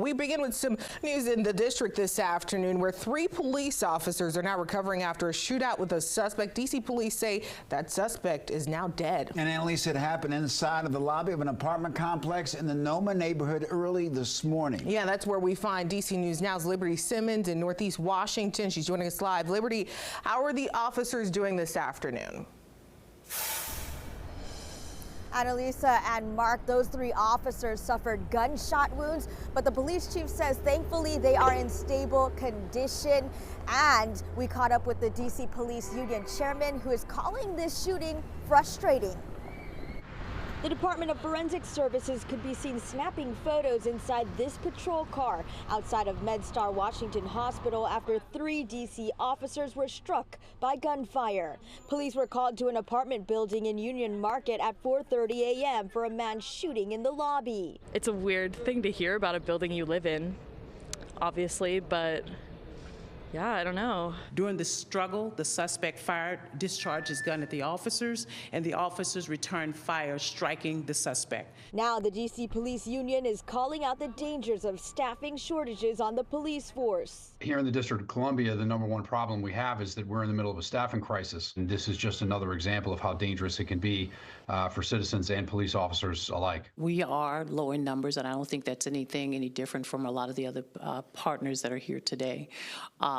We begin with some news in the district this afternoon where 3 police officers are now recovering after a shootout with a suspect. D.C. police say that suspect is now dead. And Annalise, it happened inside of the lobby of an apartment complex in the Noma neighborhood early this morning. Yeah, that's where we find D.C. News Now's Liberty Simmons in Northeast Washington. She's joining us live. Liberty, how are the officers doing this afternoon? Annalisa and Mark, those 3 officers suffered gunshot wounds, but the police chief says thankfully they are in stable condition. And we caught up with the D.C. Police Union chairman, who is calling this shooting frustrating. The Department of Forensic Services could be seen snapping photos inside this patrol car outside of MedStar Washington Hospital after 3 D.C. officers were struck by gunfire. Police were called to an apartment building in Union Market at 4:30 a.m. for a man shooting in the lobby. It's a weird thing to hear about a building you live in, obviously, but yeah, I don't know. During the struggle, the suspect discharged his gun at the officers, and the officers returned fire, striking the suspect. Now the D.C. Police Union is calling out the dangers of staffing shortages on the police force. Here in the District of Columbia, the #1 problem we have is that we're in the middle of a staffing crisis. And this is just another example of how dangerous it can be for citizens and police officers alike. We are low in numbers, and I don't think that's any different from a lot of the other partners that are here today.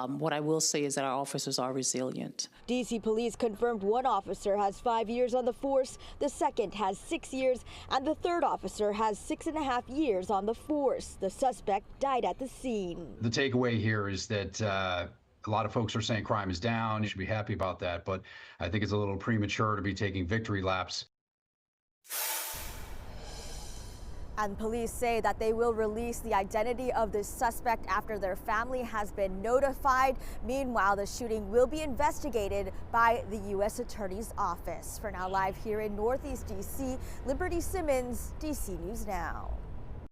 What I will say is that our officers are resilient. D.C. Police confirmed 1 officer has 5 years on the force, the second has 6 years, and the 3rd officer has 6.5 years on the force. The suspect died at the scene. The takeaway here is that a lot of folks are saying crime is down. You should be happy about that, but I think it's a little premature to be taking victory laps. And police say that they will release the identity of the suspect after their family has been notified. Meanwhile, the shooting will be investigated by the U.S. Attorney's Office. For now, live here in Northeast D.C., Liberty Simmons, D.C. News Now.